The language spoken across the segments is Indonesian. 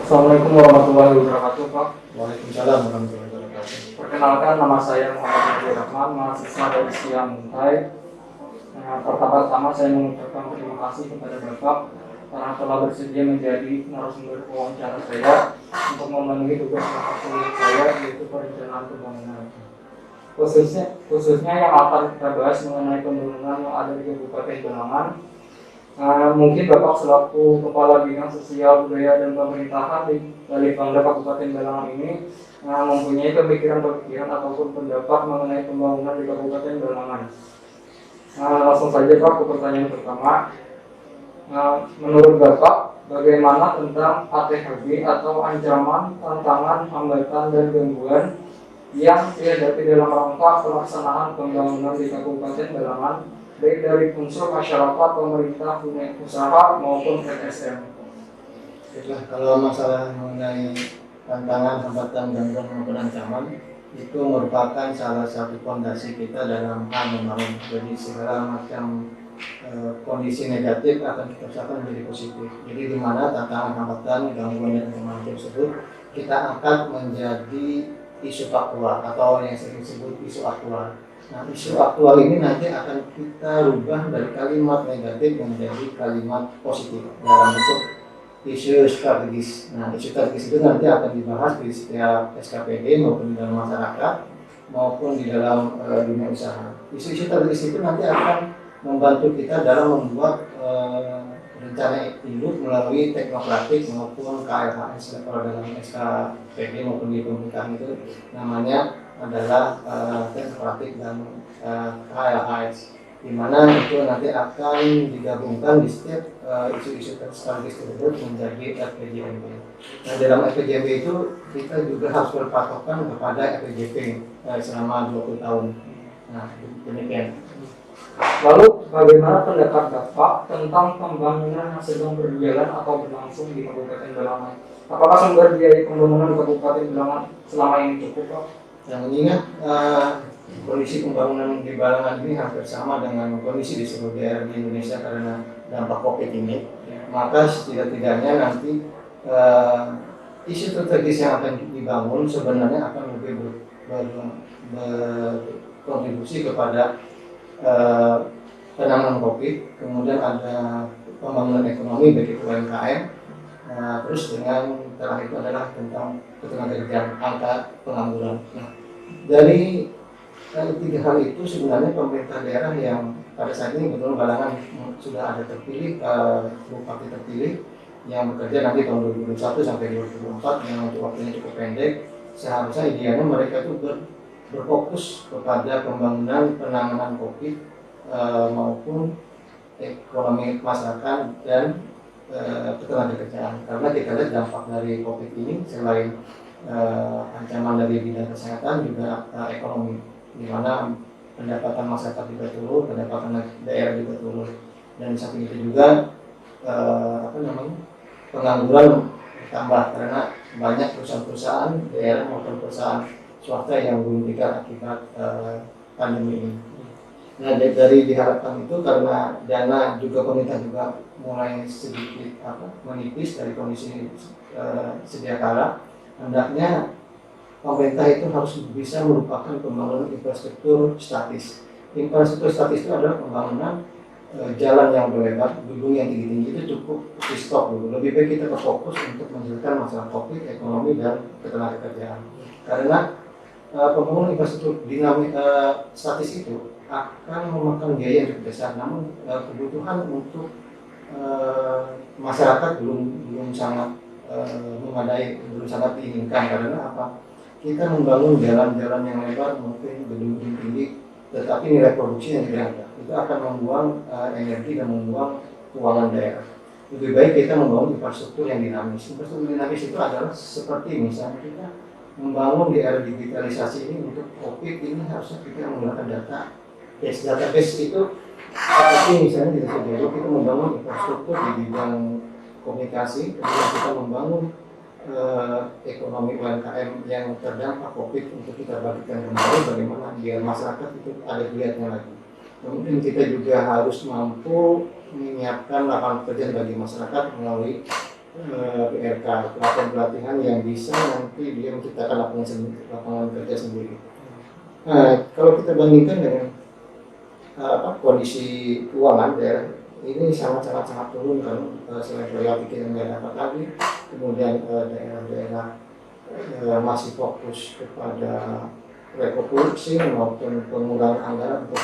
Assalamualaikum warahmatullahi wabarakatuh, Pak. Waalaikumsalam warahmatullahi wabarakatuh. Perkenalkan, nama saya Muhammad Nabi Rahman, mahasiswa dari Siam Muntai. Pertama-tama saya mengucapkan terima kasih kepada Bapak karena telah bersedia menjadi narasumber wawancara saya untuk memenuhi tugas favorit saya, yaitu perencanaan pembangunan. Khususnya yang akan kita bahas mengenai pembangunan yang ada di Kabupaten Belangan. Mungkin Bapak selaku Kepala Bidang Sosial, Budaya, dan Pemerintahan di Balitbangda Kabupaten Belangan ini mempunyai pemikiran-pemikiran ataupun pendapat mengenai pembangunan di Kabupaten Belangan. Langsung saja Pak ke pertanyaan pertama. Menurut Bapak, bagaimana tentang ATHB atau ancaman, tantangan, hambatan, dan gangguan yang dihadapi dalam rangka pelaksanaan pembangunan di Kabupaten Belangan, baik dari unsur masyarakat, pemerintah, dunia usaha maupun LSM? Baiklah, kalau masalah mengenai tantangan, hambatan, gangguan maupun ancaman itu merupakan salah satu fondasi kita dalam hal membangun. Jadi segala macam kondisi negatif akan kita usahakan menjadi positif. Jadi di mana tantangan, hambatan, gangguan dan ancaman tersebut kita angkat menjadi isu faktual atau yang sering disebut isu aktual. Nah, isu aktual ini nanti akan kita rubah dari kalimat negatif menjadi kalimat positif dalam bentuk isu strategis. Nah, isu strategis itu nanti akan dibahas di setiap SKPD maupun di dalam masyarakat maupun di dalam dunia usaha. Isu-isu strategis itu nanti akan membantu kita dalam membuat rencana induk melalui teknokratik maupun KLHS. Kalau dalam SKPD maupun di pemerintahan itu namanya adalah teknokratik dan KLHS, di mana itu nanti akan digabungkan di setiap isu-isu strategis tersebut menjadi RPJMD. Nah, dalam RPJMD itu kita juga harus berpatokan kepada RPJP selama 20 tahun. Nah, demikian. Lalu, bagaimana pendapat Bapak tentang pembangunan yang sedang berjalan atau berlangsung di Kabupaten Belangan? Apakah sumber biaya pembangunan di Kabupaten Belangan selama ini cukup, Pak? Yang mengingat kondisi pembangunan di Belangan ini hampir sama dengan kondisi di seluruh daerah di Indonesia karena dampak COVID ini, maka setidak-tidaknya nanti isu strategis yang akan dibangun sebenarnya akan lebih berkontribusi kepada penanganan COVID, kemudian ada pembangunan ekonomi bagi UMKM, terus dengan terakhir itu adalah tentang ketenagakerjaan, angka pengangguran. Nah, dari tiga hal itu sebenarnya pemerintah daerah yang pada saat ini betul Belangan sudah ada terpilih, bupati terpilih yang bekerja nanti tahun 2021 sampai 2024 yang untuk waktunya cukup pendek. Seharusnya idealnya mereka itu berfokus kepada pembangunan penanganan COVID maupun ekonomi masyarakat dan ketenagakerjaan. Karena kita lihat dampak dari COVID ini selain ancaman dari bidang kesehatan juga ekonomi, di mana pendapatan masyarakat juga turun, pendapatan daerah juga turun, dan di samping itu juga pengangguran bertambah karena banyak perusahaan-perusahaan daerah maupun perusahaan swasta yang gulung tikar akibat pandemi ini. Nah, dari diharapkan itu karena dana juga pemerintah juga mulai sedikit menipis dari kondisi sedia kala, hendaknya pemerintah itu harus bisa merupakan pembangunan infrastruktur statis. Infrastruktur statis itu adalah pembangunan jalan yang berlebar, gedung yang tinggi-tinggi itu cukup di stop dulu. Lebih baik kita fokus untuk menyelesaikan masalah COVID, ekonomi, dan ketenagakerjaan. Karena pembangunan infrastruktur statis itu akan memakan biaya yang cukup besar, namun kebutuhan untuk masyarakat belum sangat memadai, belum sangat diinginkan. Karena apa? Kita membangun jalan-jalan yang lebar, mungkin gedung-gedung tinggi, tetapi nilai produksi yang tidak ada, itu akan membuang energi dan membuang keuangan daerah. Lebih baik kita membangun infrastruktur yang dinamis. Infrastruktur dinamis itu adalah seperti misalnya kita membangun di era digitalisasi ini untuk COVID ini harusnya kita menggunakan database itu seperti misalnya di desa Dero kita membangun infrastruktur di bidang komunikasi, kemudian kita membangun ekonomi UMKM yang terdampak COVID untuk kita bangkitkan kembali, bagaimana biar masyarakat itu ada dilihatnya lagi. Kemudian kita juga harus mampu menyiapkan lapangan pekerjaan bagi masyarakat melalui PRK, pelatihan yang bisa nanti dia menciptakan lapangan kerja sendiri. Nah, kalau kita bandingkan dengan kondisi keuangan daerah ini sangat turun kan, selain royalti kita nggak dapat lagi, kemudian daerah-daerah masih fokus kepada reproduksi maupun pengurangan anggaran untuk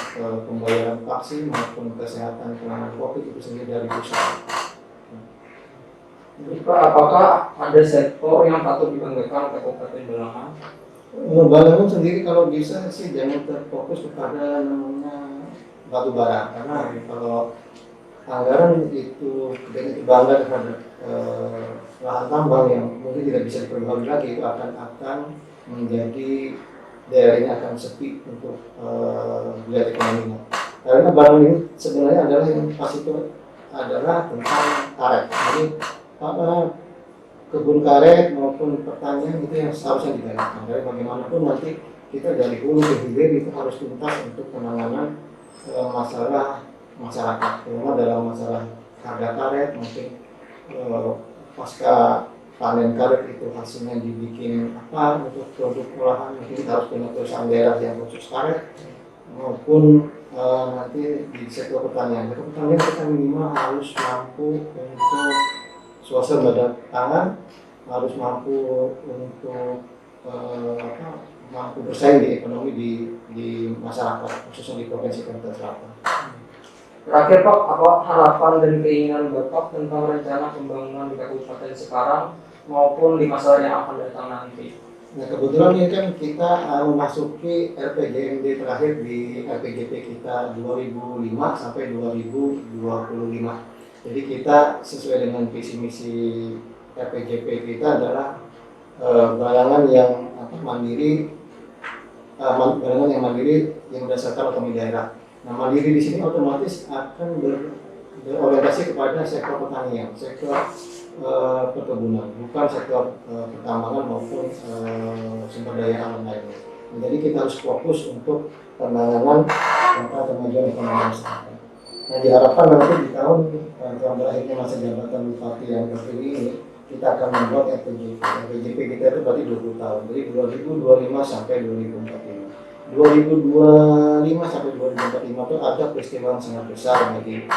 pembayaran vaksin maupun kesehatan penanganan COVID itu sendiri dari pusat. Jadi Pak, apakah ada sektor yang patut dibanggakan Kabupaten Balangan? Balangan sendiri kalau bisa sih jangan terfokus kepada namanya batu bara, karena kalau anggaran itu begitu bangga terhadap lahan tambang yang mungkin tidak bisa diperbaiki lagi, itu akan menjadi daerah ini akan sepi untuk melihat ekonominya. Karena Balangan ini sebenarnya adalah yang pas itu adalah tentang karet. Jadi kebun karet maupun pertanian itu yang seharusnya digalakkan. Dari bagaimanapun nanti kita dari hulu ke hilir itu harus tuntas untuk penanganan masalah masyarakat, terutama dalam masalah harga karet, mungkin pasca panen karet itu hasilnya dibikin apa untuk produk olahan, mungkin kita harus punya perusahaan daerah yang khusus karet, maupun nanti di sektor pertanian. Sektor pertanian kita minimal harus mampu untuk swasembada pangan, harus mampu untuk mampu bersaing di ekonomi di masyarakat, khususnya di Provinsi Kalimantan Selatan. Terakhir Pak, apa harapan dan keinginan Bapak tentang rencana pembangunan di Kabupaten sekarang maupun di masa yang akan datang nanti? Nah, kebetulan ini kan kita memasuki RPJMD terakhir di RPJP kita 2005 sampai 2025. Jadi kita sesuai dengan visi misi RPJP kita adalah Balangan yang mandiri, Balangan yang mandiri yang berdasarkan otonomi daerah. Nah, mandiri di sini otomatis akan berorientasi kepada sektor pertanian, sektor perkebunan, bukan sektor pertambangan maupun sumber daya alam lainnya. Jadi kita harus fokus untuk penanganan kemajuan ekonomi masyarakat. Nah, diharapkan nanti di tahun berakhirnya masa jabatan Bupati yang terpilih ini, kita akan membuat RPJP. RPJP kita itu berarti 20 tahun, jadi 2025 sampai 2045. 2025 sampai 2045 itu ada peristiwa yang sangat besar bagi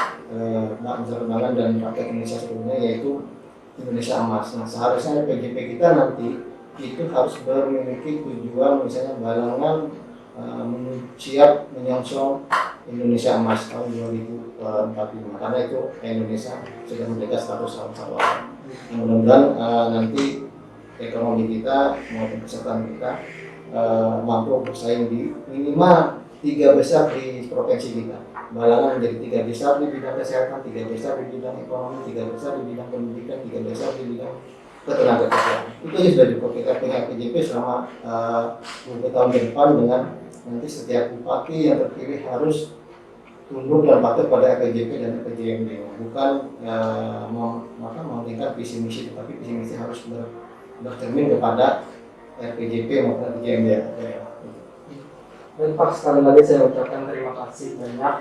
Nusa Kambangan dan rakyat Indonesia seluruhnya, yaitu Indonesia Emas. Nah, seharusnya RPJP kita nanti itu harus memiliki tujuan, misalnya Balangan siap menyongsong Indonesia Emas tahun 2045, karena itu Indonesia sudah merdeka 100 tahun awal. Mudah-mudahan nanti ekonomi kita maupun kesehatan kita mampu bersaing di minimal 3 besar di provinsi kita. Balangan menjadi 3 besar di bidang kesehatan, 3 besar di bidang ekonomi, 3 besar di bidang pendidikan, 3 besar di bidang ketenagakerjaan. Itu aja sudah diprogramkan dengan RPJP selama 20 tahun ke depan, dengan nanti setiap bupati yang terpilih harus tunduk dan patuh pada RPJP dan RPJMD, bukan mementingkan visi misi, tetapi visi misi harus bercermin kepada RPJP maupun RPJMD. Dan Pak, sekali lagi saya ucapkan terima kasih banyak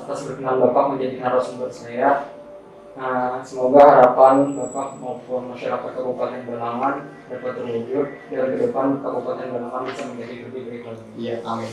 atas berkenan Bapak menjadi narasumber saya. Semoga harapan Bapak maupun masyarakat Kabupaten Balangan dapat terwujud dan ke depan Kabupaten Balangan bisa menjadi lebih baik lagi. Iya, amin.